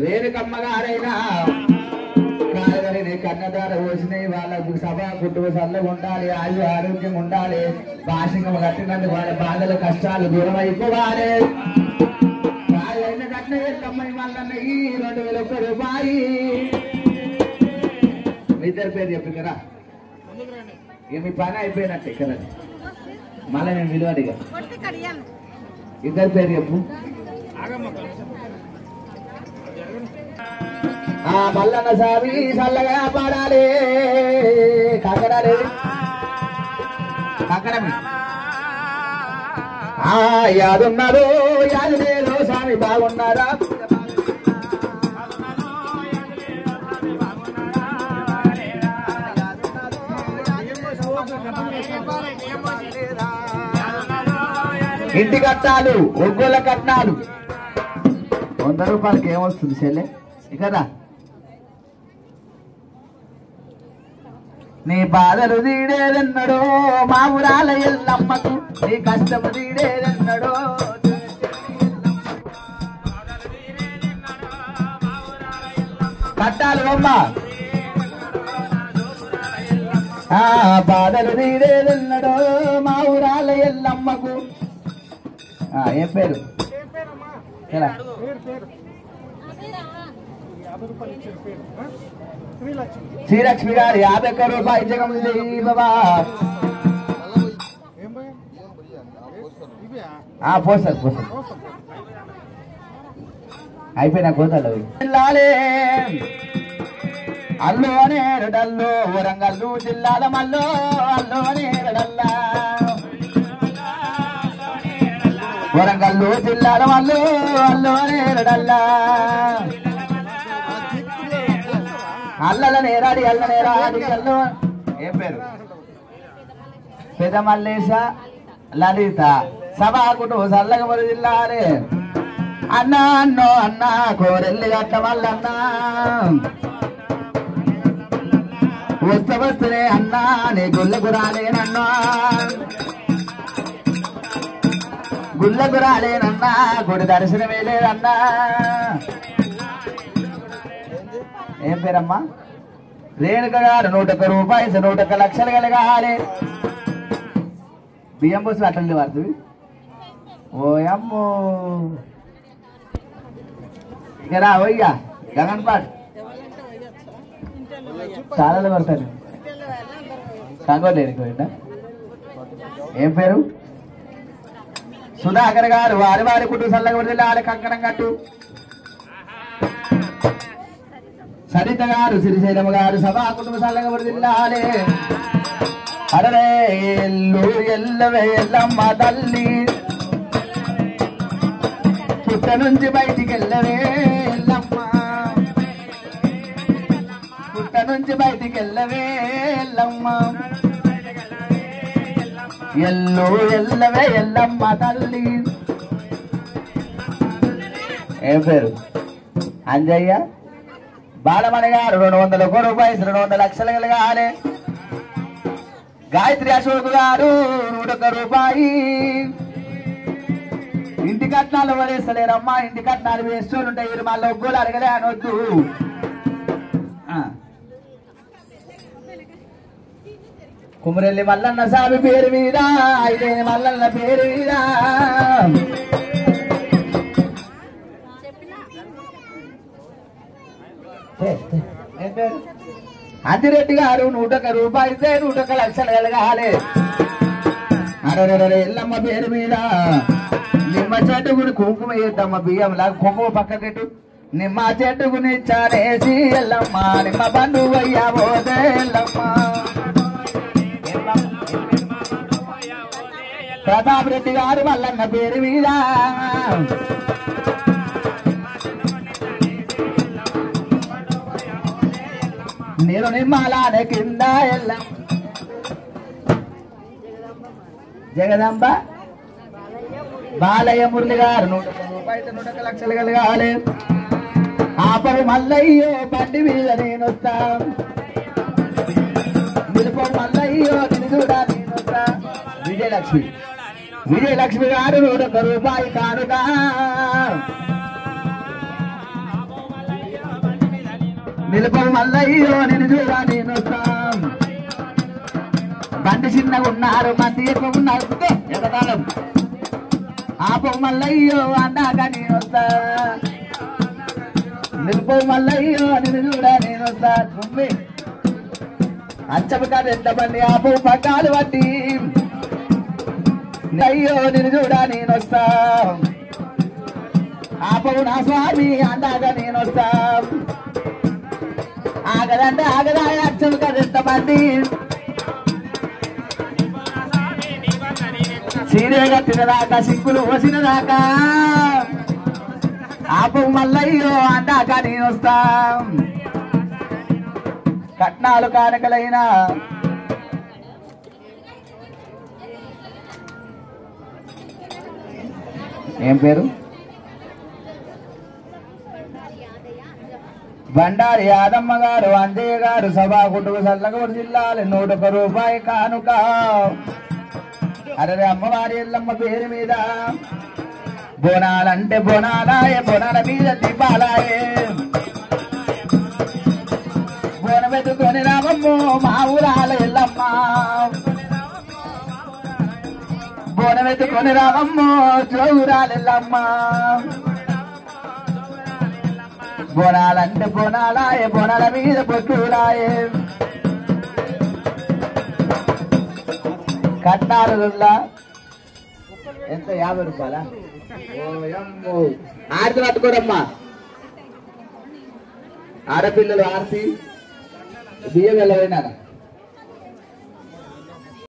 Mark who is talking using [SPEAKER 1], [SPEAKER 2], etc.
[SPEAKER 1] రేణుకమ్మ గారైనా కన్నదార పోసినాయి వాళ్ళకు సభ కుటుంబ సల్లగా ఉండాలి, ఆరోగ్యం ఉండాలి, భాషంగా కట్టినందుకు వాళ్ళ బాధలు కష్టాలు దూరం అయిపోవాలి. కట్టిన కమ్మని వాళ్ళన్న ఈ 2001 రూపాయి మీ ఇద్దరి పేరు చెప్పి కదా ఇక మీ పని అయిపోయినట్టే కదా. మళ్ళీ నేను విలువడిగా ఇద్దరి పేరు చెప్పు. మల్లన్న సామి చల్లగా పాడాలి. కాకడాలి కాకడమి యాదున్నారు యాదు లేదు స్వామి బాగున్నారా. ఇంటి కట్టాలు ఒగ్గోళ్ళ కట్నాలు 100 రూపాయలకి ఏమొస్తుంది చెల్లె కదా. నీ బాధలు తీడేదన్నడో మా ఊరాల ఎల్లమ్మకు, నీ కష్టము తీడేదన్నడో కట్టాలి అమ్మ. బాధలు తీడేదన్నడో మా ఊరాల ఎల్లమ్మకు. ఏం పేరు? శ్రీలక్ష్మి గారు 50 రూపాయలు జగముంది బాబా. పోస్తారు పోస్తారు అయిపోయినా కోతలు జిల్లాలే అల్లో నేరడల్లో వరంగల్లు జిల్లాల మల్లో అల్లో నేరడల్లా వరంగల్లు జిల్లాల మల్లో అల్లో నేరడల్లా అల్లల నేరాడి అల్ల నేరాడి అల్లో. ఏం పేరు? పెద్ద మల్లేశ లలిత సభాకుటు సల్లగమరి జిల్లాలే. అన్నా అన్నో అన్నా కోరెల్లి గట్ట మల్లన్న వస్తే వస్తేనే అన్నా నీ గుళ్ళకు రాలేనన్నా గుళ్ళకు రాలేనన్నా గుడి దర్శనమే లేదన్నా. ఏం పేరమ్మా? రేణుక గారు 101 రూపాయలు 101 లక్షలు కలగాలి. బియ్యం పోసి అట్లండి పడుతుంది. ఓయమ్మో ఇక రా ఓయ్యా గగన్ పాట్ చాలా పడతాను కంగోలేదు. ఏం పేరు? సుధాకర్ గారు వారి వారి కుటుంబ సల్లగా పడితే కంకణం కట్టు. సరిత గారు శ్రీశైలమ్మ గారు సభా కుటుంబ సల్లగా పడితే అరే ఎల్లు ఎల్లవే ఎల్లమ్మ తల్లి పుట్ట నుంచి బయటికి వెళ్ళవే ఎల్లమ్మ పుట్ట నుంచి బయటికి వెళ్ళవే ఎల్లమ్మ ఎల్లు ఎల్లవే ఎల్లమ్మ తల్లి. ఏం పేరు? అంజయ్య బాలమణి గారు 201 రూపాయలు 200 లక్షలు కలగాలి. గాయత్రి అశోక్ గారు 101 రూపాయి. ఇంటి కట్నాలు పడేస్తలేరమ్మా, ఇంటి కట్నాలు వేస్తూనే ఉంటాయి. మీరు మళ్ళీ ఒగ్గోలు అడగలే అనొద్దు. కుమరెల్లి మల్లన్న సామి పేరు మీద అయితే మల్లన్న పేరు మీద అంజిరెడ్డి గారు 101 రూపాయలు 101 లక్షలు కలగాలి. అరే ఎల్లమ్మ పేరు మీద నిమ్మ చెట్టుకుని కుంకుమ వేద్దామ్మ బియ్యం లాగా కుంకుమ పక్కకెట్టు. నిమ్మ చెట్టుకుని చానేసి ఎల్లమ్మ నిమ్మ బండు అయ్యా పోతే ఎల్లమ్మ. ప్రతాప్ రెడ్డి గారు మల్లన్న పేరు మీద నేను నిమ్మలానే కింద ఎల్లమ్మ. జగదంబ బాలయ్య మురళి గారు 101 రూపాయలు 101 లక్షలు కలగాలి. ఆపరు మల్లయ్యో బండి మీద నేను వస్తా, నిలుపు మల్లయ్యో నిన్ను చూడా నేను వస్తా. విజయలక్ష్మి గారు 100 రూపాయి కానుక నిలుపం మల్లయ్యో నిన్ను చూడా నేను వస్తాం బండి చిన్నగా ఉన్నారు మంది ఎక్కువ ఉన్నారు ఎగతాళం ఆపం మల్లయ్యో అన్నాక నేను వస్తా నిలుపం మల్లయ్యో నిన్ను చూడా నేను వస్తా తుమ్మి అంచపు కాదు ఎంత బండి ఆపం పగ్గాలు పట్టి అయ్యో నిన్ను చూడా నేను వస్తా ఆపవు నా స్వామి అన్నాక నేను వస్తా ఆగదంటే ఆగదా అచ్చలు కాదు ఎంత మంది చీరే కట్టినదాకా సిక్కులు పోసినదాకా ఆపవు మల్లయ్యో అన్నాక నేను వస్తా కట్నాలు కానుకలైనా ఏం పేరు బండారి యాదమ్మ గారు అంజయ్య గారు సభా కుటుంబ సల్లగూడు జిల్లాలు 100 రూపాయి కానుక అరే అమ్మవారి ఎల్లమ్మ పేరు మీద బోనాలంటే బోనాలాయే బోనాల మీద దీపాలాయే బోనమెత్తుకొని రామమ్మో మా ఊరాల ఎల్లమ్మ బోనమెత్తుకొని రామమ్మో చౌరాల ఎల్లమ్మ బోనాలంటే బోనాలాయే బోనాల మీద పొట్టులాయే కట్నాలుల్లా ఎంత 50 రూపాయలా ఆరతి పట్టుకోరమ్మా ఆడపిల్లలు ఆరతి బియ్యం వెళ్ళబోయినారా